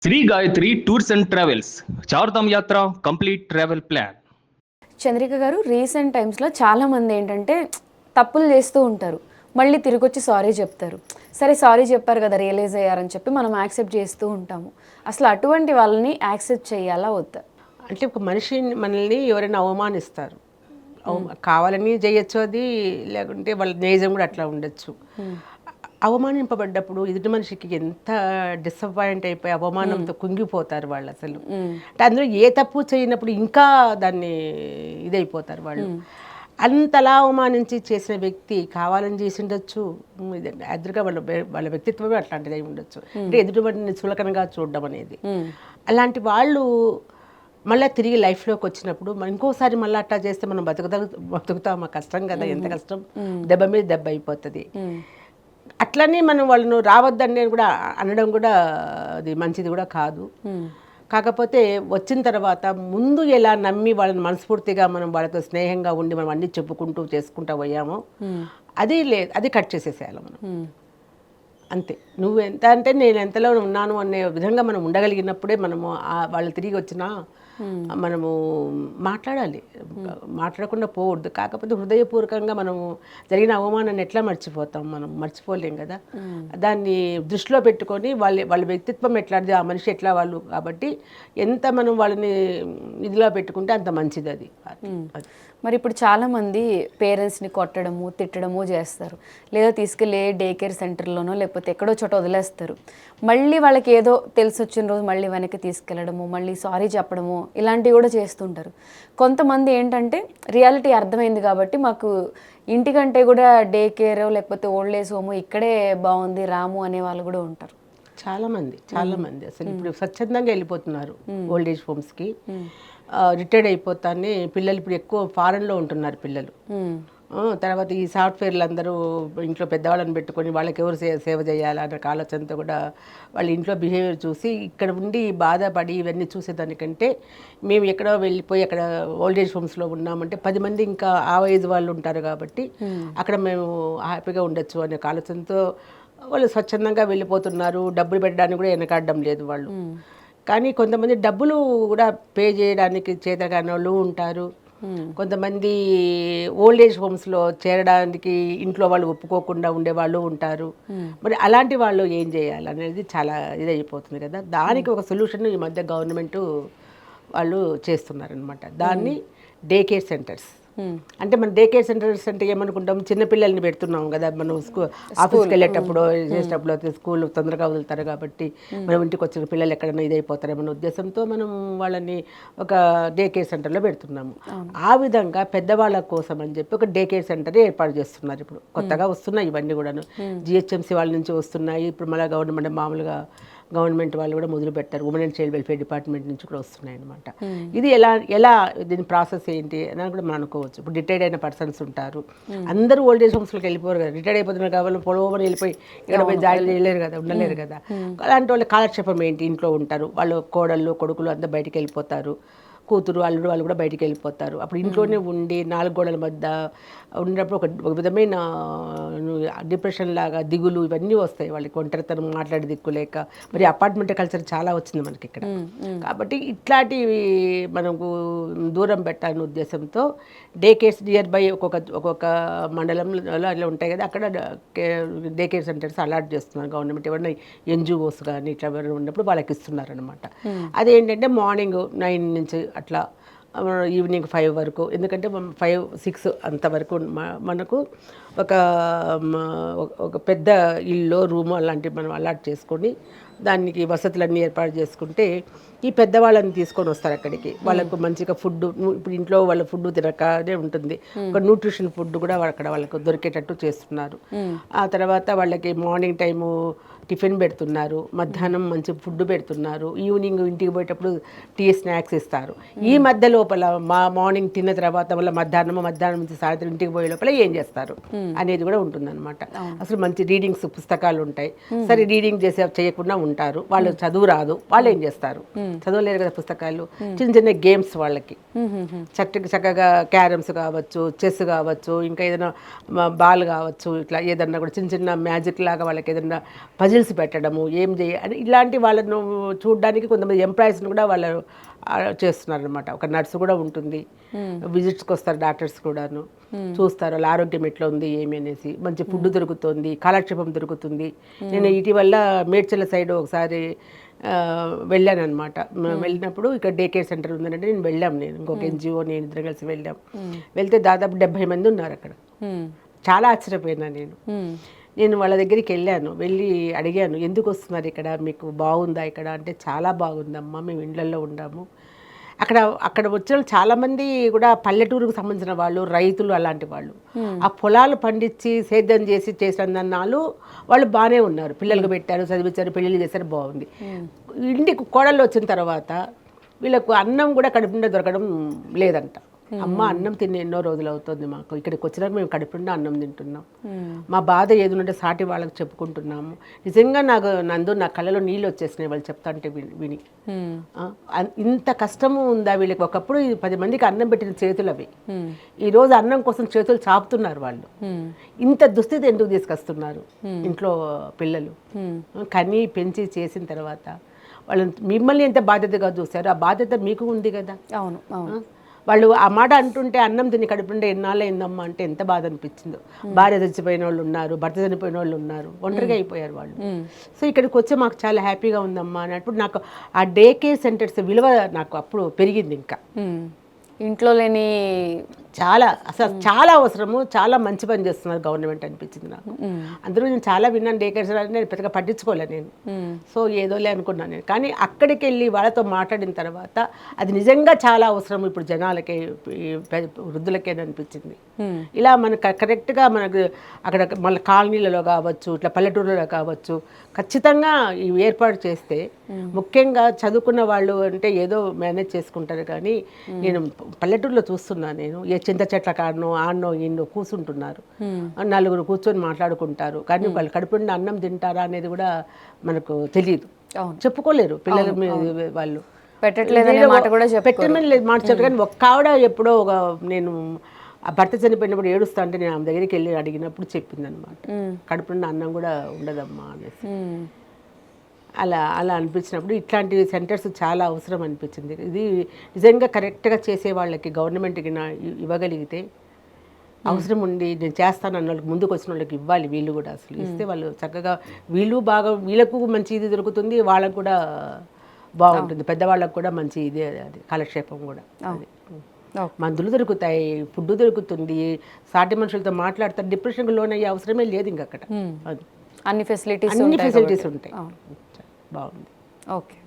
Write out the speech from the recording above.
Shri Gayatri tours and travels Chardham yatra complete travel plan. Chandrika గారు, recent టైమ్స్లో చాలామంది ఏంటంటే తప్పులు చేస్తూ ఉంటారు, మళ్ళీ తిరిగి వచ్చి సారీ చెప్తారు. సరే సారీ చెప్పారు కదా, రియలైజ్ అయ్యారని చెప్పి మనం యాక్సెప్ట్ చేస్తూ ఉంటాము. అసలు అటువంటి వాళ్ళని యాక్సెప్ట్ చేయాలా వద్దా? అంటే ఒక మనిషి మనల్ని ఎవరైనా అవమానిస్తారు, కావాలని చేయొచ్చు అది, లేకుంటే వాళ్ళ నేజం కూడా అట్లా ఉండొచ్చు. అవమానింపబడ్డప్పుడు ఎదుటి మనిషికి ఎంత డిసప్పాయింట్ అయిపోయి అవమానంతో కుంగిపోతారు వాళ్ళు అసలు. అంటే అందులో ఏ తప్పు చేయనప్పుడు ఇంకా దాన్ని ఇదైపోతారు వాళ్ళు. అంతలా అవమానించి చేసిన వ్యక్తి కావాలని చేసి ఉండొచ్చు, ఎదురుగా వాళ్ళ వ్యక్తిత్వమే అట్లాంటిది అయి ఉండొచ్చు. అంటే ఎదుటి వాడిని చులకనగా చూడడం అనేది. అలాంటి వాళ్ళు మళ్ళీ తిరిగి లైఫ్లోకి వచ్చినప్పుడు ఇంకోసారి మళ్ళీ అట్లా చేస్తే మనం బతుకుతామా? కష్టం కదా, ఎంత కష్టం, దెబ్బ మీద దెబ్బ అయిపోతుంది. అట్లనే మనం వాళ్ళను రావద్దని కూడా అనడం కూడా అది మంచిది కూడా కాదు. కాకపోతే వచ్చిన తర్వాత ముందు ఎలా నమ్మి వాళ్ళని మనస్ఫూర్తిగా మనం వాళ్ళతో స్నేహంగా ఉండి మనం అన్నీ చెప్పుకుంటూ చేసుకుంటూ పోయామో అది లేదు, అది కట్ చేసేసేయాలి మనం. అంతే, నువ్వు ఎంత అంటే నేను ఎంతలో ఉన్నాను అనే విధంగా మనం ఉండగలిగినప్పుడే మనము వాళ్ళు తిరిగి వచ్చినా మనము మాట్లాడాలి, మాట్లాడకుండా పోవద్దు. కాకపోతే హృదయపూర్వకంగా మనము జరిగిన అవమానాన్ని ఎట్లా మర్చిపోతాం? మనం మర్చిపోలేం కదా. దాన్ని దృష్టిలో పెట్టుకొని వాళ్ళ వ్యక్తిత్వం ఎట్లాంటిది, ఆ మనిషి ఎట్లా వాళ్ళు, కాబట్టి ఎంత మనం వాళ్ళని ఇదిలో పెట్టుకుంటే అంత మంచిది అది. మరి ఇప్పుడు చాలామంది పేరెంట్స్ని కొట్టడము, తిట్టడము చేస్తారు, లేదా తీసుకెళ్ళి డే కేర్ సెంటర్లోనో లేకపోతే ఎక్కడో చోట వదిలేస్తారు. మళ్ళీ వాళ్ళకి ఏదో తెలిసి వచ్చిన రోజు మళ్ళీ వెనక్కి తీసుకెళ్ళడము, మళ్ళీ సారీ చెప్పడము, ఇలాంటివి కూడా చేస్తుంటారు. కొంతమంది ఏంటంటే రియాలిటీ అర్థమైంది కాబట్టి మాకు ఇంటికంటే కూడా డే కేర్ లేకపోతే ఓల్డ్ ఏజ్ హోమ్ ఇక్కడే బాగుంది రాము అనే వాళ్ళు కూడా ఉంటారు. చాలామంది అసలు ఇప్పుడు స్వచ్ఛందంగా వెళ్ళిపోతున్నారు ఓల్డ్ ఏజ్ హోమ్స్కి. రిటైర్డ్ అయిపోతానే పిల్లలు ఇప్పుడు ఎక్కువ ఫారెన్లో ఉంటున్నారు పిల్లలు. తర్వాత ఈ సాఫ్ట్వేర్లు అందరూ ఇంట్లో పెద్దవాళ్ళని పెట్టుకొని వాళ్ళకి ఎవరు సేవ చేయాలన్న ఆలోచనతో కూడా వాళ్ళ ఇంట్లో బిహేవియర్ చూసి ఇక్కడ ఉండి బాధపడి ఇవన్నీ చూసేదానికంటే మేము ఎక్కడో వెళ్ళిపోయి అక్కడ ఓల్డ్ ఏజ్ హోమ్స్లో ఉన్నామంటే 10 మంది ఇంకా ఆ ఏజ్ వాళ్ళు ఉంటారు కాబట్టి అక్కడ మేము హ్యాపీగా ఉండొచ్చు అనే ఆలోచనతో వాళ్ళు స్వచ్ఛందంగా వెళ్ళిపోతున్నారు. డబ్బులు పెట్టడానికి కూడా వెనకాడడం లేదు వాళ్ళు. కానీ కొంతమంది డబ్బులు కూడా పే చేయడానికి చేతగాని వాళ్ళు ఉంటారు. కొంతమంది ఓల్డ్ ఏజ్ హోమ్స్లో చేరడానికి ఇంట్లో వాళ్ళు ఒప్పుకోకుండా ఉండేవాళ్ళు ఉంటారు. మరి అలాంటి వాళ్ళు ఏం చేయాలి అనేది చాలా ఇదైపోతుంది కదా. దానికి ఒక సొల్యూషన్ ఈ మధ్య గవర్నమెంట్ వాళ్ళు చేస్తున్నారనమాట. దాన్ని డే కేర్ సెంటర్స్. అంటే మన డే కేర్ సెంటర్స్ అంటే ఏమనుకుంటాం, చిన్నపిల్లల్ని పెడుతున్నాం కదా మనం ఆఫీస్కి వెళ్ళేటప్పుడు చేసేటప్పుడు, స్కూల్ తొందరగా వదులుతారు కాబట్టి మనం ఇంటికి వచ్చిన పిల్లలు ఎక్కడైనా ఇదైపోతారేమన్న ఉద్దేశంతో మనం వాళ్ళని ఒక డే కేర్ సెంటర్లో పెడుతున్నాము. ఆ విధంగా పెద్దవాళ్ళ కోసం అని చెప్పి ఒక డే కేర్ సెంటర్ ఏర్పాటు చేస్తున్నారు. ఇప్పుడు కొత్తగా వస్తున్నాయి ఇవన్నీ కూడాను, జిహెచ్ఎంసీ వాళ్ళ నుంచి వస్తున్నాయి. ఇప్పుడు మళ్ళీ గవర్నమెంట్ మామూలుగా గవర్నమెంట్ వాళ్ళు కూడా మొదలు పెట్టారు. Women and child welfare department నుంచి కూడా వస్తున్నాయి అనమాట. ఇది ఎలా దీని ప్రాసెస్ ఏంటి అని కూడా మనం అనుకోవచ్చు. ఇప్పుడు రిటైర్డ్ అయిన పర్సన్స్ ఉంటారు, అందరూ ఓల్డ్ ఏజ్ హోమ్స్లోకి వెళ్ళిపోరు కదా. రిటైర్డ్ అయిపోతున్నారు కాబట్టి పొడవని వెళ్ళిపోయి ఇక్కడ పోయి జాయిన్ చేయలేరు కదా, ఉండలేరు కదా. అలాంటి వాళ్ళు కాలక్షేపం ఏంటి, ఇంట్లో ఉంటారు, వాళ్ళు కోడళ్ళు కొడుకులు అంతా బయటికి వెళ్ళిపోతారు, కూతురు అల్లుడు వాళ్ళు కూడా బయటికి వెళ్ళిపోతారు. అప్పుడు ఇంట్లోనే ఉండి 4 గోడల మధ్య ఉన్నప్పుడు ఒక విధమైన డిప్రెషన్ లాగా దిగులు ఇవన్నీ వస్తాయి వాళ్ళకి. ఒంటరితనం, మాట్లాడి దిక్కులేక, మరి అపార్ట్మెంట్ కల్చర్ చాలా వచ్చింది మనకి ఇక్కడ. కాబట్టి ఇట్లాంటివి మనకు దూరం పెట్టాలనే ఉద్దేశంతో డే కేర్స్ నియర్ బై ఒక్కొక్క మండలంలో అట్లా ఉంటాయి కదా, అక్కడ డే కేర్ సెంటర్స్ అలాట్ చేస్తున్నారు గవర్నమెంట్. ఎవరైనా ఎన్జిఓస్ కానీ ఇట్లా ఎవరైనా ఉన్నప్పుడు వాళ్ళకి ఇస్తున్నారు అనమాట. అదేంటంటే మార్నింగ్ 9 నుంచి అట్లా ఈవినింగ్ 5 వరకు. ఎందుకంటే 5-6 అంతవరకు మనకు ఒక పెద్ద ఇల్లు రూము అలాంటివి మనం అలాట్ చేసుకొని దానికి వసతులన్నీ ఏర్పాటు చేసుకుంటే ఈ పెద్దవాళ్ళని తీసుకొని వస్తారు అక్కడికి. వాళ్ళకు మంచిగా ఫుడ్, ఇప్పుడు ఇంట్లో వాళ్ళ ఫుడ్ తినకనే ఉంటుంది, ఒక న్యూట్రిషన్ ఫుడ్ కూడా అక్కడ వాళ్ళకు దొరికేటట్టు చేస్తున్నారు. ఆ తర్వాత వాళ్ళకి మార్నింగ్ టైము టిఫిన్ పెడుతున్నారు, మధ్యాహ్నం మంచి ఫుడ్ పెడుతున్నారు, ఈవినింగ్ ఇంటికి పోయేటప్పుడు టీ స్నాక్స్ ఇస్తారు. ఈ మధ్య లోపల మార్నింగ్ తిన్న తర్వాత మళ్ళీ మధ్యాహ్నం నుంచి సాయంత్రం ఇంటికి పోయే లోపల ఏం చేస్తారు అనేది కూడా ఉంటుందన్నమాట. అసలు మంచి రీడింగ్స్ పుస్తకాలు ఉంటాయి. సరే రీడింగ్ చేయకుండా ఉంటారు, వాళ్ళు చదువు రాదు, వాళ్ళు ఏం చేస్తారు, చదవలేరు కదా పుస్తకాలు. చిన్న గేమ్స్ వాళ్ళకి చక్కగా క్యారమ్స్ కావచ్చు, చెస్ కావచ్చు, ఇంకా ఏదైనా బాల్ కావచ్చు, ఇట్లా ఏదన్నా కూడా చిన్న మ్యాజిక్ లాగా వాళ్ళకి ఏదన్నా పజిల్స్ పెట్టడము ఏం అని ఇలాంటి వాళ్ళను చూడడానికి కొంతమంది ఎంప్లాయీస్ని కూడా వాళ్ళు చేస్తున్నారు అనమాట. ఒక నర్సు కూడా ఉంటుంది, విజిట్స్కి వస్తారు డాక్టర్స్ కూడాను, చూస్తారు వాళ్ళ ఆరోగ్యం ఎట్లా ఉంది ఏమి అనేసి. మంచి ఫుడ్ దొరుకుతుంది, కాలక్షేపం దొరుకుతుంది. నేను ఇటీవల మేడ్చల సైడ్ ఒకసారి వెళ్ళాను అనమాట. వెళ్ళినప్పుడు ఇక్కడ డే కేర్ సెంటర్ ఉందంటే నేను ఇంకొక ఎన్జిఓ నేను ఇద్దరు కలిసి వెళ్తే దాదాపు 70 మంది ఉన్నారు అక్కడ. చాలా ఆశ్చర్యపోయినా నేను వాళ్ళ దగ్గరికి వెళ్ళి అడిగాను, ఎందుకు వస్తున్నారు ఇక్కడ, మీకు బాగుందా ఇక్కడ అంటే, చాలా బాగుందమ్మా, మేము ఇళ్ళల్లో ఉన్నాము. అక్కడ వచ్చిన చాలామంది కూడా పల్లెటూరుకు సంబంధించిన వాళ్ళు, రైతులు, అలాంటి వాళ్ళు. ఆ పొలాలు పండించి సేద్యం చేసి చేసినాళ్ళు వాళ్ళు బాగానే ఉన్నారు, పిల్లలకు పెట్టారు, చదివించారు, పెళ్ళిళ్ళు చేశారు, బాగుంది. ఇంటికి కోడళ్ళు వచ్చిన తర్వాత వీళ్ళకు అన్నం కూడా కడుపు నిండా దొరకడం లేదంట. అమ్మ అన్నం తిని ఎన్నో రోజులు అవుతుంది మాకు, ఇక్కడికి వచ్చినాక మేము కడుపు నిండా అన్నం తింటున్నాం, మా బాధ ఏదుంటే సాటి వాళ్ళకి చెప్పుకుంటున్నాము. నిజంగా నా కళ్ళలో నీళ్ళు వచ్చేసినాయి వాళ్ళు చెప్తా అంటే విని. ఇంత కష్టము ఉందా వీళ్ళకి? ఒకప్పుడు 10 మందికి అన్నం పెట్టిన చేతులు అవి, ఈరోజు అన్నం కోసం చేతులు చాపుతున్నారు వాళ్ళు. ఇంత దుస్థితి ఎందుకు తీసుకొస్తున్నారు ఇంట్లో పిల్లలు? కని పెంచి చేసిన తర్వాత వాళ్ళు మిమ్మల్ని ఎంత బాధ్యతగా చూశారు, ఆ బాధ్యత మీకు ఉంది కదా. అవును అవును. వాళ్ళు ఆ మాట అంటుంటే అన్నం తిని కడుపుంటే ఎన్నాళ్ళు అయిందమ్మా అంటే ఎంత బాధ అనిపించిందో. భార్య చచ్చిపోయిన వాళ్ళు ఉన్నారు, భర్త చనిపోయిన వాళ్ళు ఉన్నారు, ఒంటరిగా అయిపోయారు వాళ్ళు. సో ఇక్కడికి వచ్చి మాకు చాలా హ్యాపీగా ఉందమ్మా అన్నప్పుడు నాకు ఆ డే కేర్ సెంటర్స్ విలువ నాకు అప్పుడు పెరిగింది. ఇంకా ఇంట్లో లేని అసలు చాలా అవసరము, చాలా మంచి పని చేస్తున్నారు గవర్నమెంట్ అనిపించింది నాకు. అందరూ నేను చాలా విన్నాను డే కేర్ సెంటర్, నేను పెద్దగా పట్టించుకోలే నేను. సో ఏదోలే అనుకున్నాను నేను. కానీ అక్కడికి వెళ్ళి వాళ్ళతో మాట్లాడిన తర్వాత అది నిజంగా చాలా అవసరం ఇప్పుడు జనాలకే, వృద్ధులకే అనిపించింది. ఇలా మనకు కరెక్ట్గా మనకు అక్కడ మళ్ళీ కాలనీలలో కావచ్చు, ఇట్లా పల్లెటూరులో కావచ్చు, ఖచ్చితంగా ఇవి ఏర్పాటు చేస్తే, ముఖ్యంగా చదువుకున్న వాళ్ళు అంటే ఏదో మేనేజ్ చేసుకుంటారు. కానీ నేను పల్లెటూరులో చూస్తున్నాను, నేను చింత చెట్ల కాడనో ఆడనో ఈయనో కూర్చుంటున్నారు, నలుగురు కూర్చొని మాట్లాడుకుంటారు, కానీ వాళ్ళు కడుపుండి అన్నం తింటారా అనేది కూడా మనకు తెలియదు, చెప్పుకోలేరు పిల్లల మీద. వాళ్ళు పెట్టట్లేదనే మాట కూడా పెట్టమని లేదు మాట చెప్పారు. కానీ ఒక్క ఆవిడ ఎప్పుడో నేను ఆ భర్త చనిపోయినప్పుడు ఏడుస్తా అంటే నేను ఆమె దగ్గరికి వెళ్ళి అడిగినప్పుడు చెప్పింది అనమాట, కడుపుండి అన్నం కూడా ఉండదమ్మా అనేసి. అలా అనిపించినప్పుడు ఇట్లాంటి సెంటర్స్ చాలా అవసరం అనిపించింది. ఇది నిజంగా కరెక్ట్గా చేసే వాళ్ళకి గవర్నమెంట్కి ఇవ్వగలిగితే, అవసరం ఉండి నేను చేస్తాను అన్న వాళ్ళకి, ముందుకు వచ్చిన వాళ్ళకి ఇవ్వాలి. వీళ్ళు కూడా అసలు ఇస్తే వాళ్ళు చక్కగా వీళ్ళకు మంచి ఇది దొరుకుతుంది, వాళ్ళకు కూడా బాగుంటుంది, పెద్దవాళ్ళకు కూడా మంచి ఇదే అది కాలక్షేపం కూడా. అది మందులు దొరుకుతాయి, ఫుడ్ దొరుకుతుంది, సాటి మనుషులతో మాట్లాడతారు, డిప్రెషన్కి లోన్ అయ్యే అవసరమే లేదు ఇంక అక్కడ. అన్ని ఫెసిలిటీస్ ఉంటాయి. బాగుంది. ఓకే.